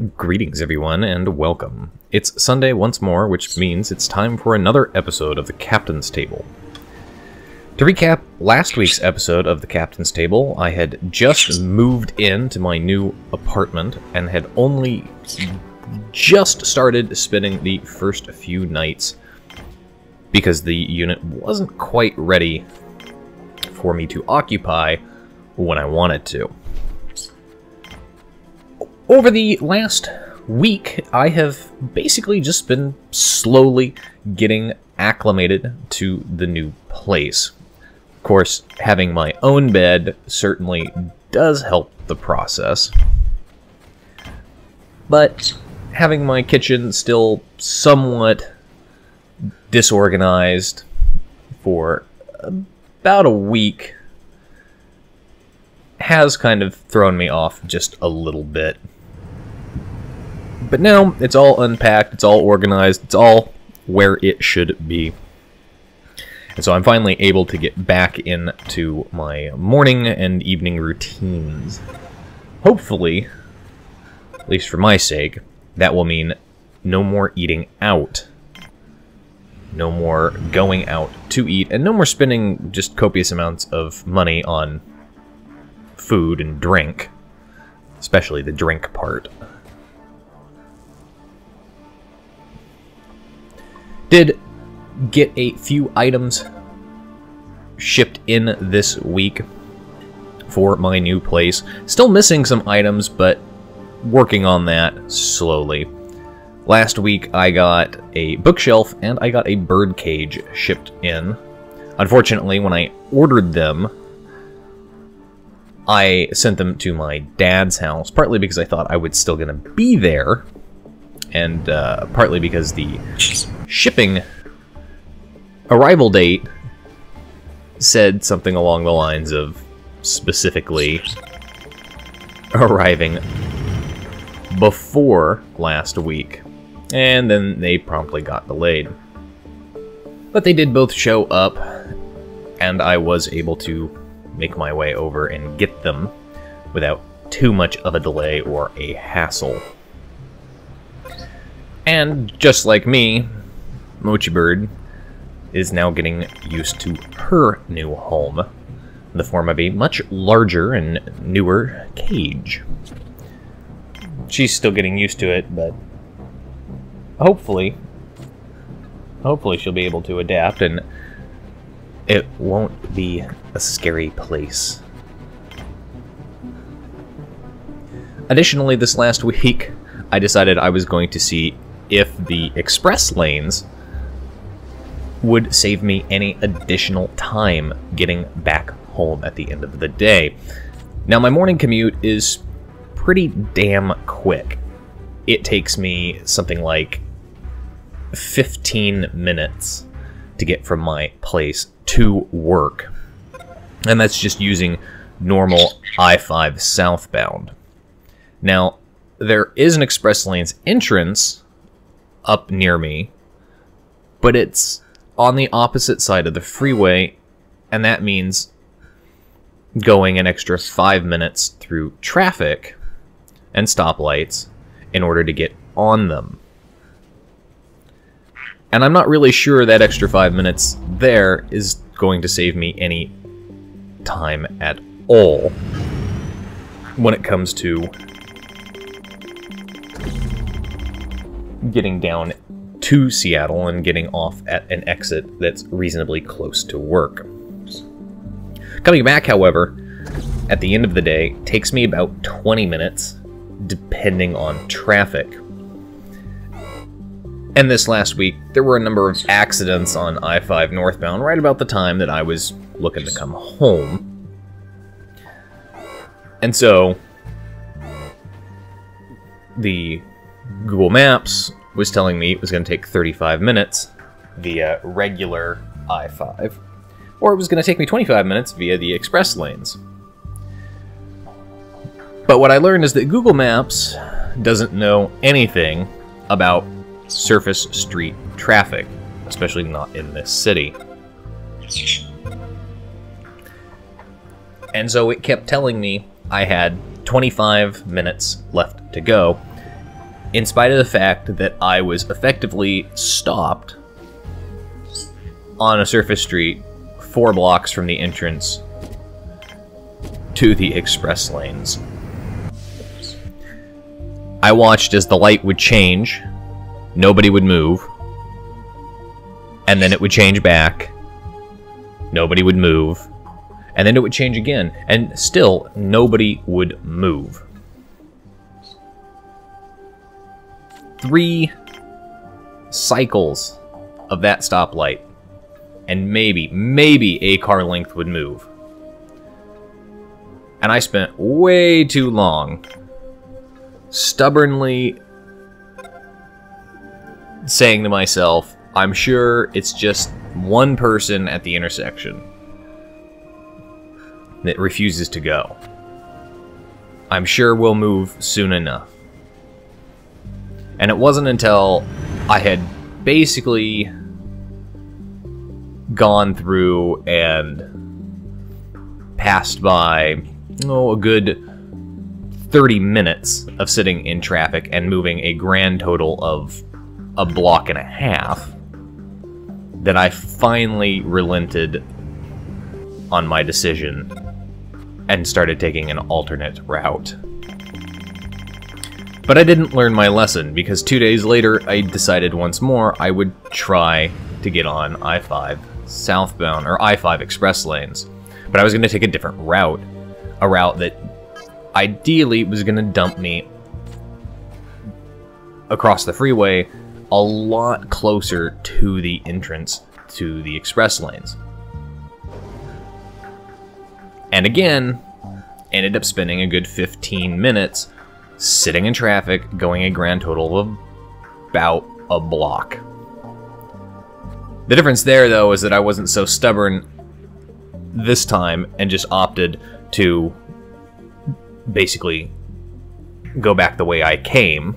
Greetings everyone, and welcome. It's Sunday once more, which means it's time for another episode of the Captain's Table. To recap last week's episode of the Captain's Table, I had just moved into my new apartment and had only just started spending the first few nights because the unit wasn't quite ready for me to occupy when I wanted to. Over the last week, I have basically just been slowly getting acclimated to the new place. Of course, having my own bed certainly does help the process, but having my kitchen still somewhat disorganized for about a week has kind of thrown me off just a little bit. But now, it's all unpacked, it's all organized, it's all where it should be. And so I'm finally able to get back into my morning and evening routines. Hopefully, at least for my sake, that will mean no more eating out. No more going out to eat, and no more spending just copious amounts of money on food and drink. Especially the drink part. Did get a few items shipped in this week for my new place. Still missing some items, but working on that slowly. Last week I got a bookshelf and I got a bird cage shipped in. Unfortunately, when I ordered them, I sent them to my dad's house, partly because I thought I was still going to be there, and partly because the shipping arrival date said something along the lines of specifically arriving before last week, and then they promptly got delayed. But they did both show up, and I was able to make my way over and get them without too much of a delay or a hassle. And just like me, Mochi Bird is now getting used to her new home in the form of a much larger and newer cage. She's still getting used to it, but hopefully she'll be able to adapt and it won't be a scary place. Additionally, this last week, I decided I was going to see if the express lanes would save me any additional time getting back home at the end of the day. Now, my morning commute is pretty damn quick. It takes me something like 15 minutes to get from my place to work. And that's just using normal I-5 southbound. Now, there is an express lanes entrance up near me, but it's on the opposite side of the freeway, and that means going an extra 5 minutes through traffic and stoplights in order to get on them. And I'm not really sure that extra 5 minutes there is going to save me any time at all when it comes to getting down to Seattle and getting off at an exit that's reasonably close to work. Coming back, however, at the end of the day, takes me about 20 minutes, depending on traffic. And this last week, there were a number of accidents on I-5 northbound right about the time that I was looking to come home. And so, the Google Maps was telling me it was going to take 35 minutes via regular I-5, or it was going to take me 25 minutes via the express lanes. But what I learned is that Google Maps doesn't know anything about surface street traffic, especially not in this city. And so it kept telling me I had 25 minutes left to go, in spite of the fact that I was effectively stopped on a surface street 4 blocks from the entrance to the express lanes. I watched as the light would change, nobody would move, and then it would change back, nobody would move, and then it would change again, and still nobody would move. 3 cycles of that stoplight, and maybe a car length would move. And I spent way too long stubbornly saying to myself, I'm sure it's just one person at the intersection that refuses to go. I'm sure we'll move soon enough. And it wasn't until I had basically gone through and passed by, a good 30 minutes of sitting in traffic and moving a grand total of 1.5 blocks that I finally relented on my decision and started taking an alternate route. But I didn't learn my lesson, because 2 days later I decided once more I would try to get on I-5 southbound, or I-5 express lanes. But I was going to take a different route, a route that ideally was going to dump me across the freeway a lot closer to the entrance to the express lanes. And again, ended up spending a good 15 minutes sitting in traffic, going a grand total of about 1 block. The difference there, though, is that I wasn't so stubborn this time and just opted to basically go back the way I came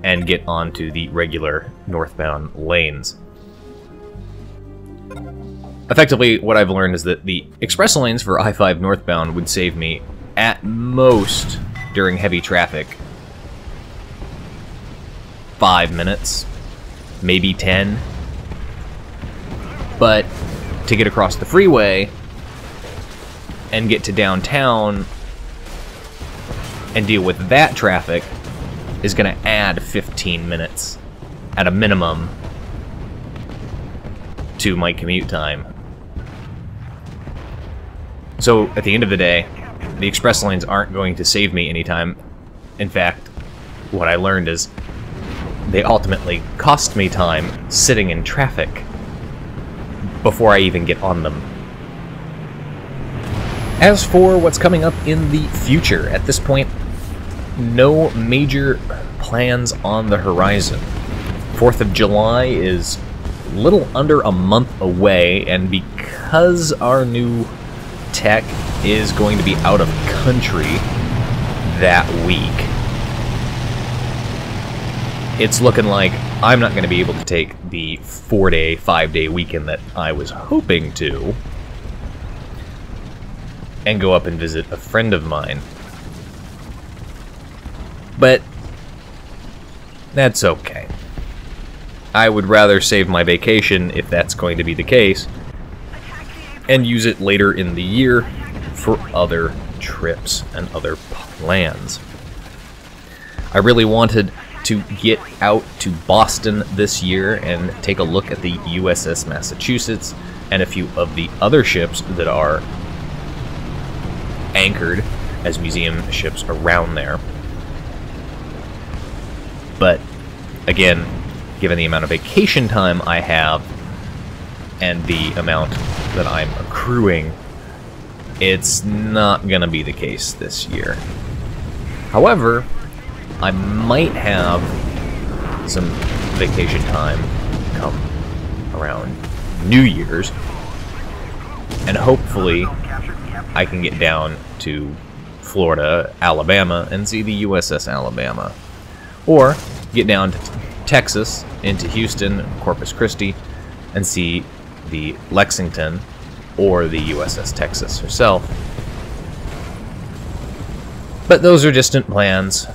and get onto the regular northbound lanes. Effectively, what I've learned is that the express lanes for I-5 northbound would save me, at most, during heavy traffic, 5 minutes, maybe 10. But to get across the freeway and get to downtown and deal with that traffic is going to add 15 minutes at a minimum to my commute time. So at the end of the day, the express lanes aren't going to save me any time. In fact, what I learned is they ultimately cost me time sitting in traffic before I even get on them. As for what's coming up in the future, at this point, no major plans on the horizon. 4th of July is a little under a month away, and because our new tech is going to be out of country that week, it's looking like I'm not going to be able to take the 4-day, 5-day weekend that I was hoping to and go up and visit a friend of mine. But that's okay. I would rather save my vacation, if that's going to be the case, and use it later in the year for other trips and other plans. I really wanted to get out to Boston this year and take a look at the USS Massachusetts and a few of the other ships that are anchored as museum ships around there. But again, given the amount of vacation time I have and the amount that I'm accruing, it's not gonna be the case this year. However, I might have some vacation time come around New Year's, and hopefully I can get down to Florida, Alabama, and see the USS Alabama. Or get down to Texas, into Houston, Corpus Christi, and see the Lexington or the USS Texas herself. But those are distant plans.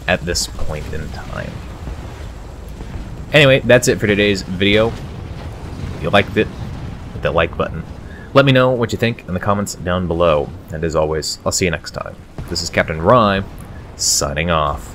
at this point in time. Anyway, that's it for today's video. If you liked it, hit that like button. Let me know what you think in the comments down below. And as always, I'll see you next time. This is Captain Rye, signing off.